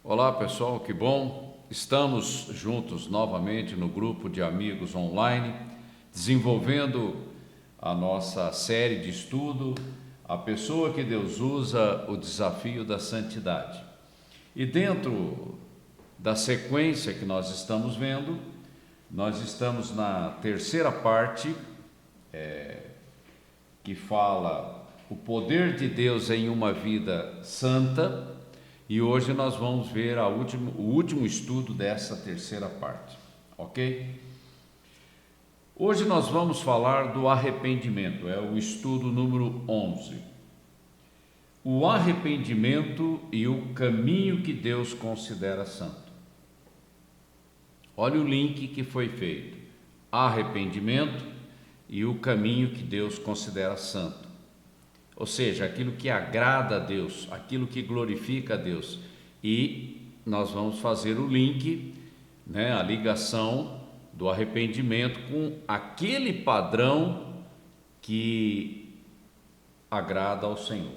Olá pessoal, que bom! Estamos juntos novamente no grupo de amigos online, desenvolvendo a nossa série de estudo, A Pessoa que Deus Usa, o Desafio da Santidade. E dentro da sequência que nós estamos vendo, nós estamos na terceira parte, que fala o poder de Deus em uma vida santa. E hoje nós vamos ver o último estudo dessa terceira parte, ok? Hoje nós vamos falar do arrependimento, é o estudo número 11. O arrependimento e o caminho que Deus considera santo. Olha o link que foi feito: arrependimento e o caminho que Deus considera santo. Ou seja, aquilo que agrada a Deus, aquilo que glorifica a Deus. E nós vamos fazer o link, a ligação do arrependimento com aquele padrão que agrada ao Senhor.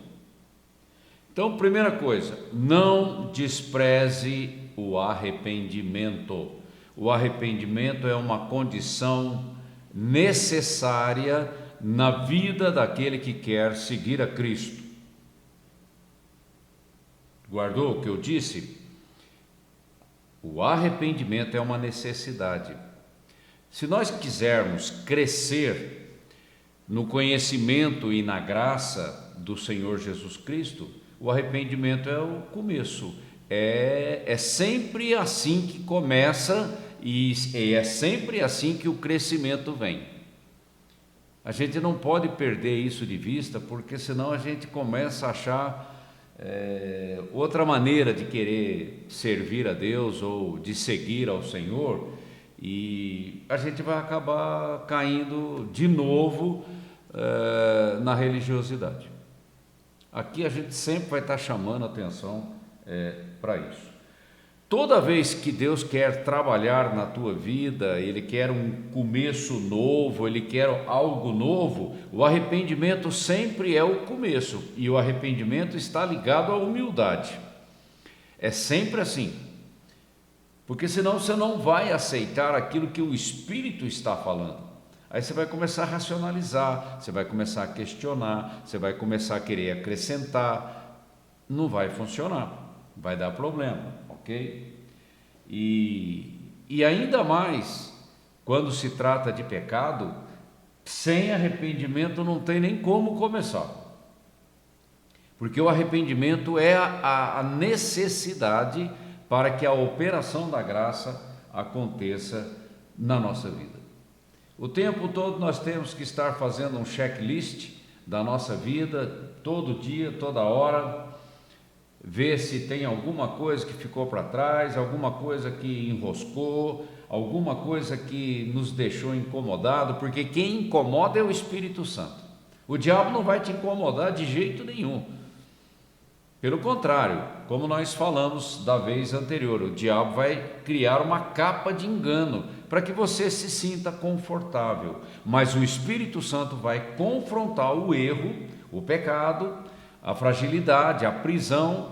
Então, primeira coisa, não despreze o arrependimento. O arrependimento é uma condição necessária na vida daquele que quer seguir a Cristo. Guardou o que eu disse? O arrependimento é uma necessidade. Se nós quisermos crescer no conhecimento e na graça do Senhor Jesus Cristo, o arrependimento é o começo. É sempre assim que começa e é sempre assim que o crescimento vem. A gente não pode perder isso de vista, porque senão a gente começa a achar outra maneira de querer servir a Deus ou de seguir ao Senhor, e a gente vai acabar caindo de novo na religiosidade. Aqui a gente sempre vai estar chamando atenção para isso. Toda vez que Deus quer trabalhar na tua vida, Ele quer um começo novo, Ele quer algo novo, o arrependimento sempre é o começo, e o arrependimento está ligado à humildade. É sempre assim, porque senão você não vai aceitar aquilo que o Espírito está falando. Aí você vai começar a racionalizar, você vai começar a questionar, você vai começar a querer acrescentar, não vai funcionar, vai dar problema. Ok? E ainda mais quando se trata de pecado, sem arrependimento não tem nem como começar, porque o arrependimento é a necessidade para que a operação da graça aconteça na nossa vida. O tempo todo nós temos que estar fazendo um checklist da nossa vida, todo dia, toda hora, ver se tem alguma coisa que ficou para trás, alguma coisa que enroscou, alguma coisa que nos deixou incomodado, porque quem incomoda é o Espírito Santo. O diabo não vai te incomodar de jeito nenhum. Pelo contrário, como nós falamos da vez anterior, o diabo vai criar uma capa de engano para que você se sinta confortável, mas o Espírito Santo vai confrontar o erro, o pecado, a fragilidade, a prisão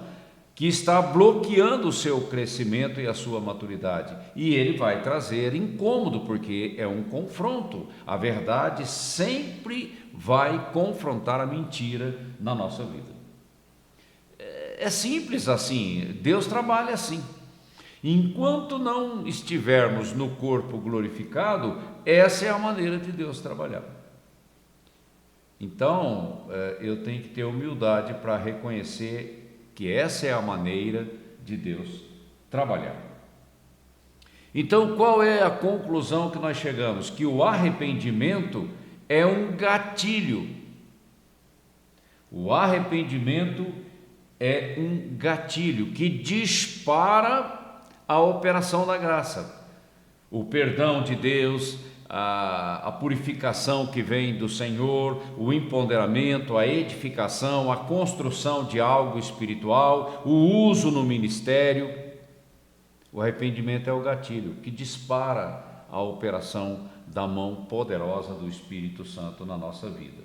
que está bloqueando o seu crescimento e a sua maturidade, e ele vai trazer incômodo, porque é um confronto. A verdade sempre vai confrontar a mentira na nossa vida. É simples assim, Deus trabalha assim. Enquanto não estivermos no corpo glorificado, essa é a maneira de Deus trabalhar. Então, eu tenho que ter humildade para reconhecer que essa é a maneira de Deus trabalhar. Então, qual é a conclusão que nós chegamos? Que o arrependimento é um gatilho. O arrependimento é um gatilho que dispara a operação da graça. O perdão de Deus, a purificação que vem do Senhor, o empoderamento, a edificação, a construção de algo espiritual, o uso no ministério. O arrependimento é o gatilho que dispara a operação da mão poderosa do Espírito Santo na nossa vida.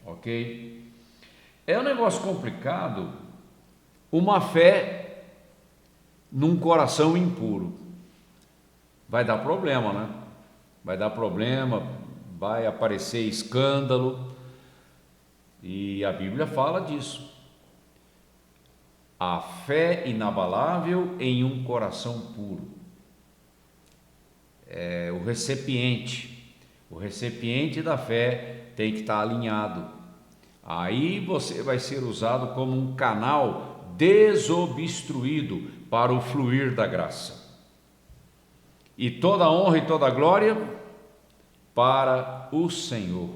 Ok? É um negócio complicado uma fé num coração impuro. Vai dar problema, né? Vai dar problema, vai aparecer escândalo, e a Bíblia fala disso. A fé inabalável em um coração puro. É o recipiente da fé tem que estar alinhado. Aí você vai ser usado como um canal desobstruído para o fluir da graça. E toda a honra e toda a glória para o Senhor.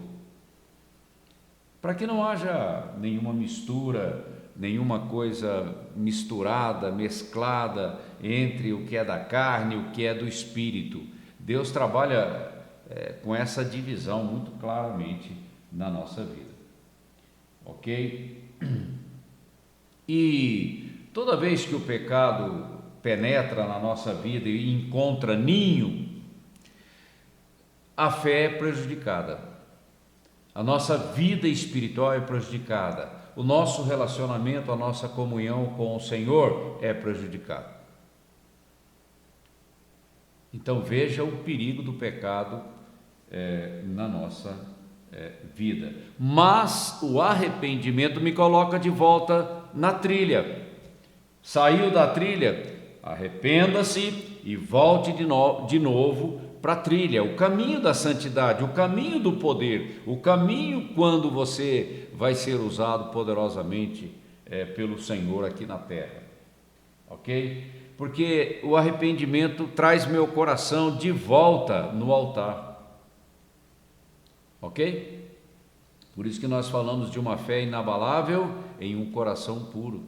Para que não haja nenhuma mistura, nenhuma coisa misturada, mesclada entre o que é da carne e o que é do espírito. Deus trabalha com essa divisão muito claramente na nossa vida. Ok? E toda vez que o pecado penetra na nossa vida e encontra ninho, a fé é prejudicada, a nossa vida espiritual é prejudicada, o nosso relacionamento, a nossa comunhão com o Senhor é prejudicado. Então veja o perigo do pecado na nossa vida. Mas o arrependimento me coloca de volta na trilha. Saiu da trilha, arrependa-se e volte de novo para a trilha, o caminho da santidade, o caminho do poder, o caminho quando você vai ser usado poderosamente pelo Senhor aqui na terra, ok? Porque o arrependimento traz meu coração de volta no altar, ok? Por isso que nós falamos de uma fé inabalável em um coração puro,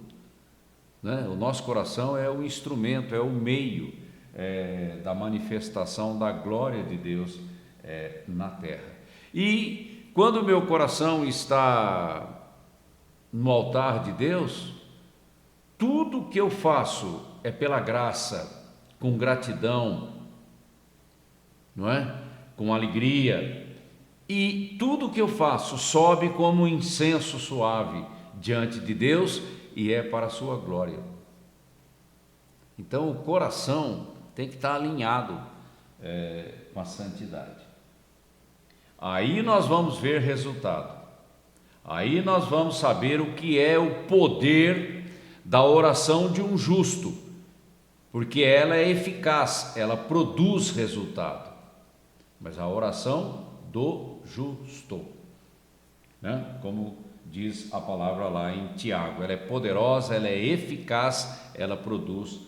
né? O nosso coração é o instrumento, é o meio da manifestação da glória de Deus na terra. E quando o meu coração está no altar de Deus, tudo que eu faço é pela graça, com gratidão, não é? Com alegria, e tudo que eu faço sobe como um incenso suave diante de Deus e é para a sua glória. Então o coração tem que estar alinhado com a santidade. Aí nós vamos ver resultado. Aí nós vamos saber o que é o poder da oração de um justo, porque ela é eficaz, ela produz resultado. Mas a oração do justo, né? Como diz a palavra lá em Tiago, ela é poderosa, ela é eficaz, ela produz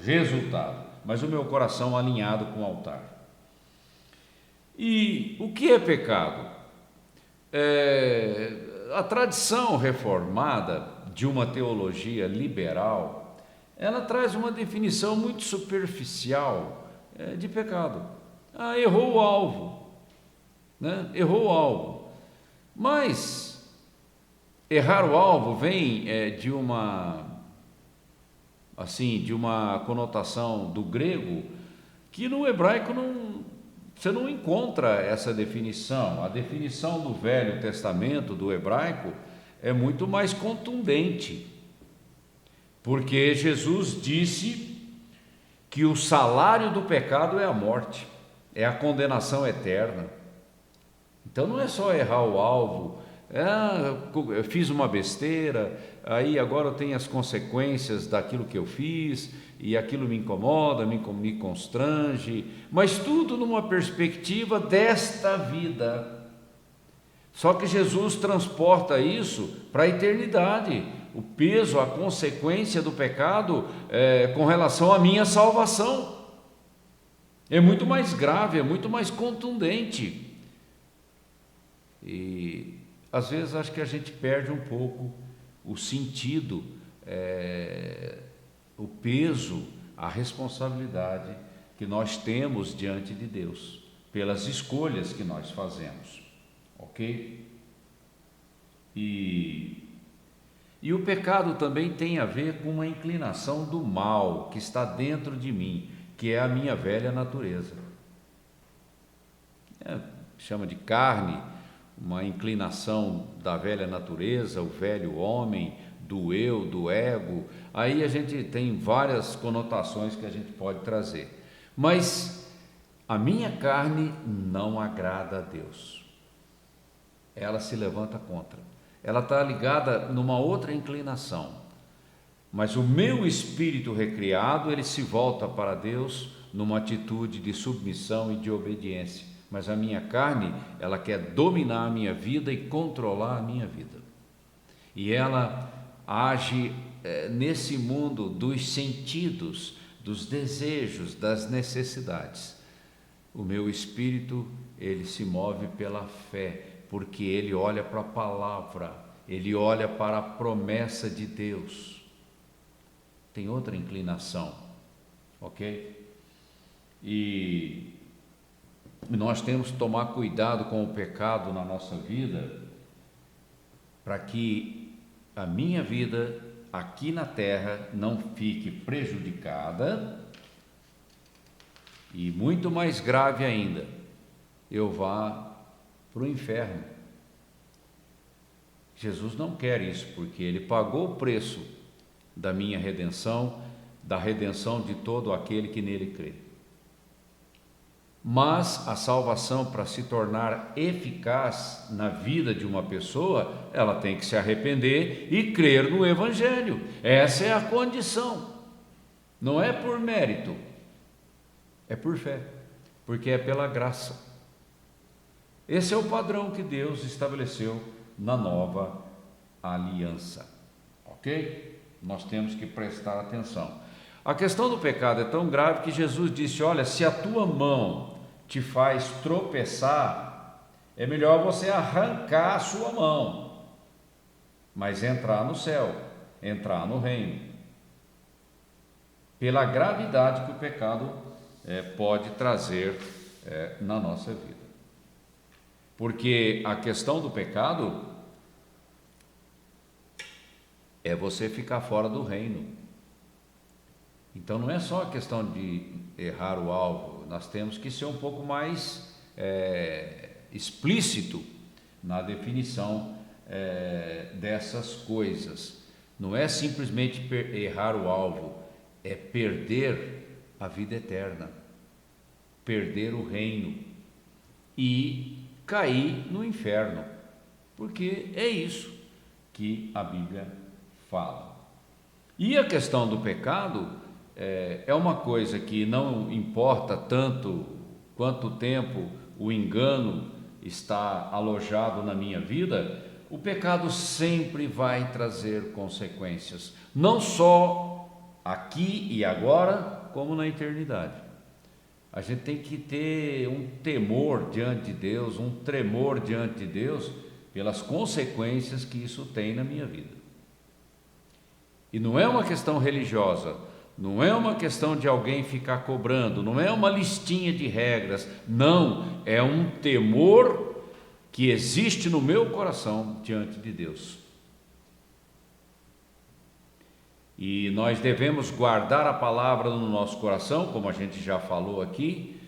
resultado. Mas o meu coração alinhado com o altar. E o que é pecado? A tradição reformada de uma teologia liberal, ela traz uma definição muito superficial de pecado. Errou o alvo, né? Errou o alvo. Mas errar o alvo vem de uma conotação do grego, que no hebraico você não encontra essa definição. A definição do Velho Testamento, do hebraico, é muito mais contundente, porque Jesus disse que o salário do pecado é a morte, é a condenação eterna. Então não é só errar o alvo, eu fiz uma besteira, aí agora eu tenho as consequências daquilo que eu fiz, e aquilo me incomoda, me constrange, mas tudo numa perspectiva desta vida. Só que Jesus transporta isso para a eternidade, o peso, a consequência do pecado com relação à minha salvação. É muito mais grave, é muito mais contundente. E às vezes acho que a gente perde um pouco o sentido, o peso, a responsabilidade que nós temos diante de Deus, pelas escolhas que nós fazemos, ok? E o pecado também tem a ver com uma inclinação do mal que está dentro de mim, que é a minha velha natureza. Chama de carne, uma inclinação da velha natureza, o velho homem, do eu, do ego. Aí a gente tem várias conotações que a gente pode trazer. Mas a minha carne não agrada a Deus. Ela se levanta contra. Ela está ligada numa outra inclinação. Mas o meu espírito recriado, ele se volta para Deus numa atitude de submissão e de obediência. Mas a minha carne, ela quer dominar a minha vida e controlar a minha vida. E ela age nesse mundo dos sentidos, dos desejos, das necessidades. O meu espírito, ele se move pela fé, porque ele olha para a palavra, ele olha para a promessa de Deus. Tem outra inclinação, ok? E nós temos que tomar cuidado com o pecado na nossa vida, para que a minha vida aqui na terra não fique prejudicada, e muito mais grave ainda, eu vá para o inferno. Jesus não quer isso, porque ele pagou o preço da minha redenção, da redenção de todo aquele que nele crê. Mas a salvação, para se tornar eficaz na vida de uma pessoa, ela tem que se arrepender e crer no Evangelho. Essa é a condição. Não é por mérito, é por fé, porque é pela graça. Esse é o padrão que Deus estabeleceu na nova aliança, ok? Nós temos que prestar atenção. A questão do pecado é tão grave que Jesus disse: olha, se a tua mão te faz tropeçar, é melhor você arrancar a sua mão, mas entrar no céu, entrar no reino, pela gravidade que o pecado pode trazer na nossa vida. Porque a questão do pecado é você ficar fora do reino. Então não é só a questão de errar o alvo, nós temos que ser um pouco mais explícito na definição dessas coisas. Não é simplesmente errar o alvo, é perder a vida eterna, perder o reino e cair no inferno, porque é isso que a Bíblia fala. E a questão do pecado é uma coisa que não importa tanto quanto tempo o engano está alojado na minha vida, o pecado sempre vai trazer consequências, não só aqui e agora, como na eternidade. A gente tem que ter um temor diante de Deus, um tremor diante de Deus, pelas consequências que isso tem na minha vida. E não é uma questão religiosa, não é uma questão de alguém ficar cobrando, não é uma listinha de regras, não, é um temor que existe no meu coração diante de Deus. E nós devemos guardar a palavra no nosso coração, como a gente já falou aqui,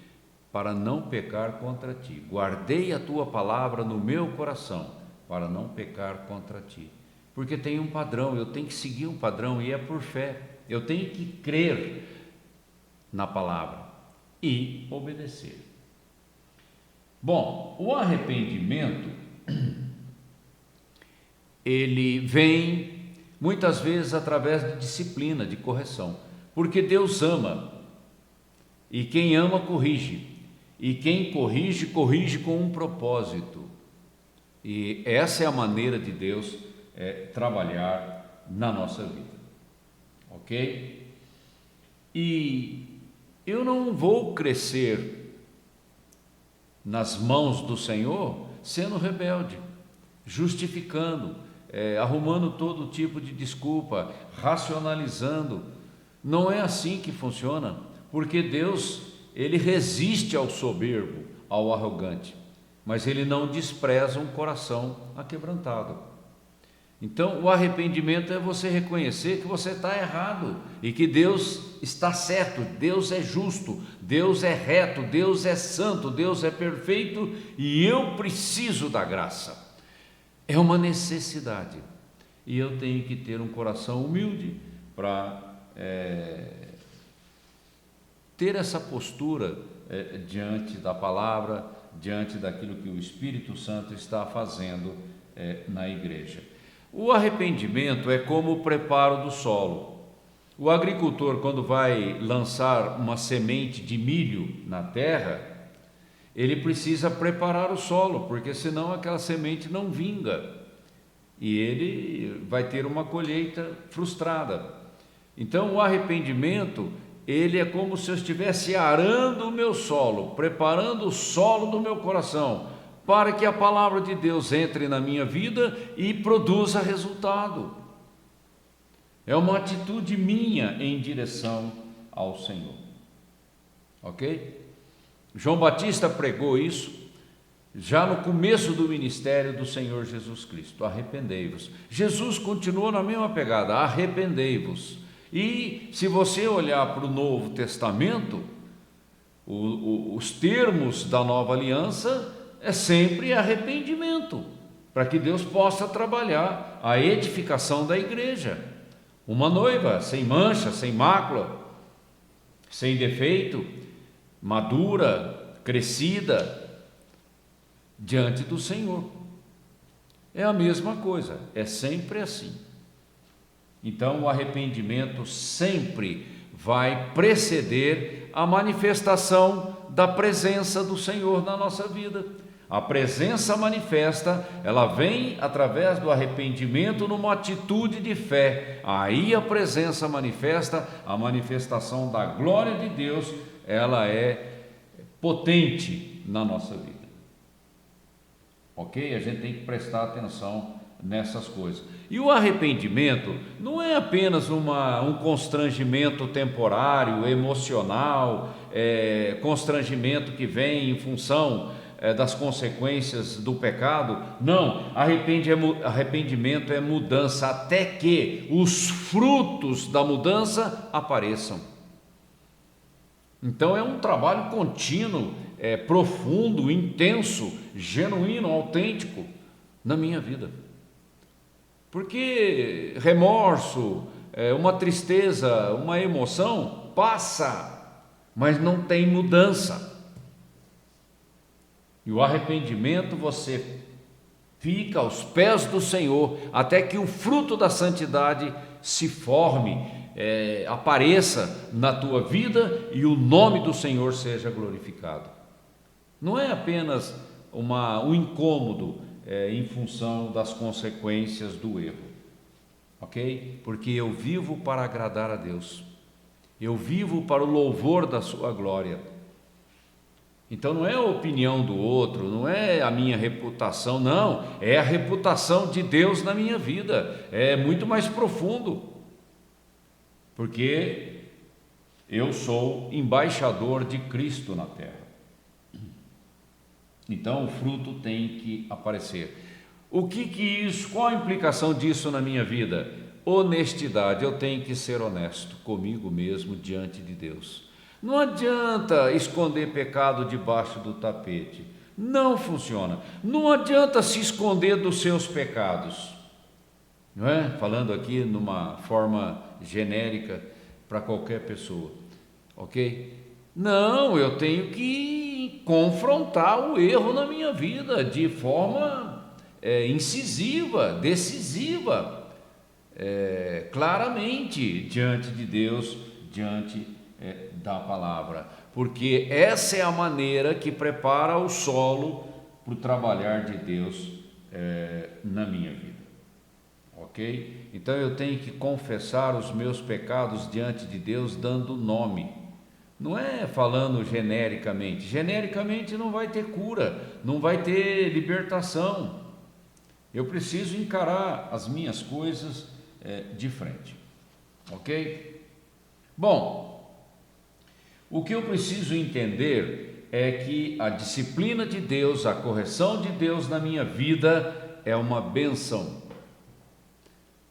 para não pecar contra ti. Guardei a tua palavra no meu coração, para não pecar contra ti. Porque tem um padrão, eu tenho que seguir um padrão, e é por fé. Eu tenho que crer na palavra e obedecer. Bom, o arrependimento, ele vem muitas vezes através de disciplina, de correção, porque Deus ama, e quem ama corrige, e quem corrige, corrige com um propósito, e essa é a maneira de Deus trabalhar na nossa vida, ok? E eu não vou crescer nas mãos do Senhor sendo rebelde, justificando, arrumando todo tipo de desculpa, racionalizando. Não é assim que funciona, porque Deus, ele resiste ao soberbo, ao arrogante, mas ele não despreza um coração aquebrantado. Então, o arrependimento é você reconhecer que você está errado e que Deus está certo, Deus é justo, Deus é reto, Deus é santo, Deus é perfeito e eu preciso da graça. É uma necessidade. e eu tenho que ter um coração humilde para ter essa postura diante da palavra, diante daquilo que o Espírito Santo está fazendo na igreja. O arrependimento é como o preparo do solo. O agricultor, quando vai lançar uma semente de milho na terra, ele precisa preparar o solo, porque senão aquela semente não vinga e ele vai ter uma colheita frustrada. Então o arrependimento, ele é como se eu estivesse arando o meu solo, preparando o solo do meu coração, para que a palavra de Deus entre na minha vida e produza resultado. É uma atitude minha em direção ao Senhor. Ok? João Batista pregou isso já no começo do ministério do Senhor Jesus Cristo. Arrependei-vos. Jesus continuou na mesma pegada, arrependei-vos. E se você olhar para o Novo Testamento, os termos da nova aliança é sempre arrependimento, para que Deus possa trabalhar a edificação da igreja. Uma noiva sem mancha, sem mácula, sem defeito, madura, crescida, diante do Senhor. É a mesma coisa, é sempre assim. Então o arrependimento sempre vai preceder a manifestação da presença do Senhor na nossa vida. A presença manifesta, ela vem através do arrependimento numa atitude de fé. Aí a presença manifesta, a manifestação da glória de Deus, ela é potente na nossa vida. Ok? A gente tem que prestar atenção nessas coisas. E o arrependimento não é apenas um constrangimento temporário, emocional, constrangimento que vem em função das consequências do pecado. Não, arrependimento é mudança, até que os frutos da mudança apareçam. Então é um trabalho contínuo, profundo, intenso, genuíno, autêntico na minha vida. Porque remorso, uma tristeza, uma emoção passa, mas não tem mudança. E o arrependimento, você fica aos pés do Senhor até que o fruto da santidade se forme, apareça na tua vida e o nome do Senhor seja glorificado. Não é apenas um incômodo em função das consequências do erro, ok? Porque eu vivo para agradar a Deus, eu vivo para o louvor da sua glória. Então não é a opinião do outro, não é a minha reputação, não, é a reputação de Deus na minha vida, é muito mais profundo, porque eu sou embaixador de Cristo na terra. Então o fruto tem que aparecer. Qual a implicação disso na minha vida? Honestidade, eu tenho que ser honesto comigo mesmo diante de Deus. Não adianta esconder pecado debaixo do tapete, não funciona. Não adianta se esconder dos seus pecados, não é? Falando aqui numa forma genérica para qualquer pessoa, ok? Não, eu tenho que confrontar o erro na minha vida de forma incisiva, decisiva, claramente diante de Deus, diante da palavra, porque essa é a maneira que prepara o solo para o trabalhar de Deus na minha vida, ok? Então eu tenho que confessar os meus pecados diante de Deus dando nome, não é falando genericamente não vai ter cura, não vai ter libertação. Eu preciso encarar as minhas coisas de frente, ok? Bom, o que eu preciso entender é que a disciplina de Deus, a correção de Deus na minha vida é uma bênção.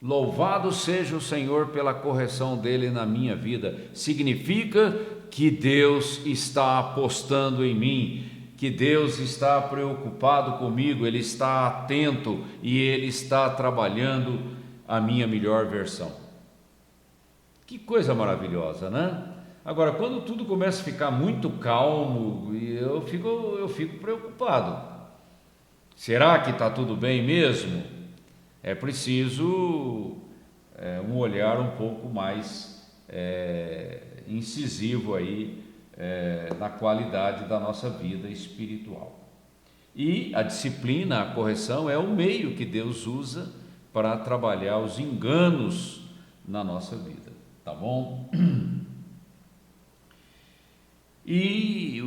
Louvado seja o Senhor pela correção dele na minha vida. Significa que Deus está apostando em mim, que Deus está preocupado comigo, Ele está atento e Ele está trabalhando a minha melhor versão. Que coisa maravilhosa, né? Agora, quando tudo começa a ficar muito calmo, eu fico preocupado. Será que está tudo bem mesmo? É preciso um olhar um pouco mais incisivo aí na qualidade da nossa vida espiritual. E a disciplina, a correção é o meio que Deus usa para trabalhar os enganos na nossa vida, tá bom? E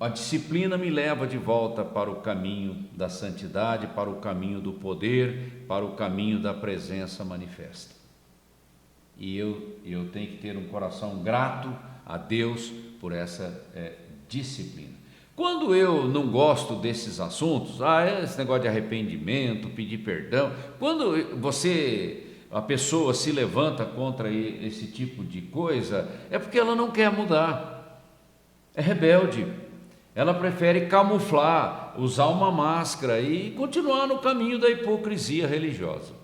a disciplina me leva de volta para o caminho da santidade, para o caminho do poder, para o caminho da presença manifesta. E eu tenho que ter um coração grato a Deus por essa disciplina. Quando eu não gosto desses assuntos, esse negócio de arrependimento, pedir perdão, quando a pessoa se levanta contra esse tipo de coisa, é porque ela não quer mudar. É rebelde, ela prefere camuflar, usar uma máscara e continuar no caminho da hipocrisia religiosa.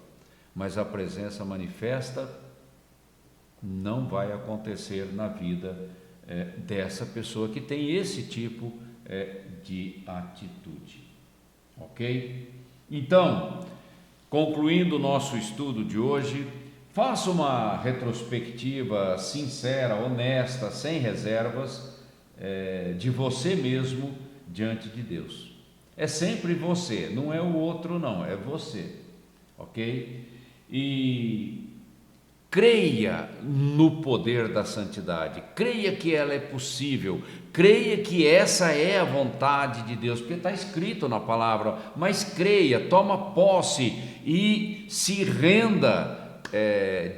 Mas a presença manifesta não vai acontecer na vida dessa pessoa que tem esse tipo de atitude, ok? Então, concluindo o nosso estudo de hoje, faça uma retrospectiva sincera, honesta, sem reservas, de você mesmo diante de Deus. É sempre você, não é o outro não, é você, ok? E creia no poder da santidade, creia que ela é possível, creia que essa é a vontade de Deus, porque está escrito na palavra, mas creia, toma posse e se renda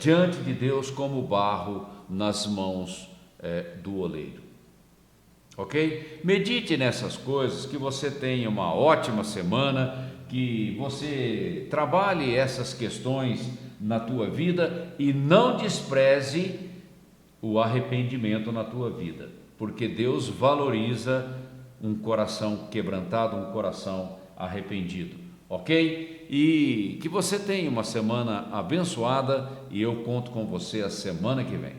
diante de Deus como barro nas mãos do oleiro. Ok? Medite nessas coisas, que você tenha uma ótima semana, que você trabalhe essas questões na tua vida e não despreze o arrependimento na tua vida, porque Deus valoriza um coração quebrantado, um coração arrependido, ok? E que você tenha uma semana abençoada e eu conto com você a semana que vem.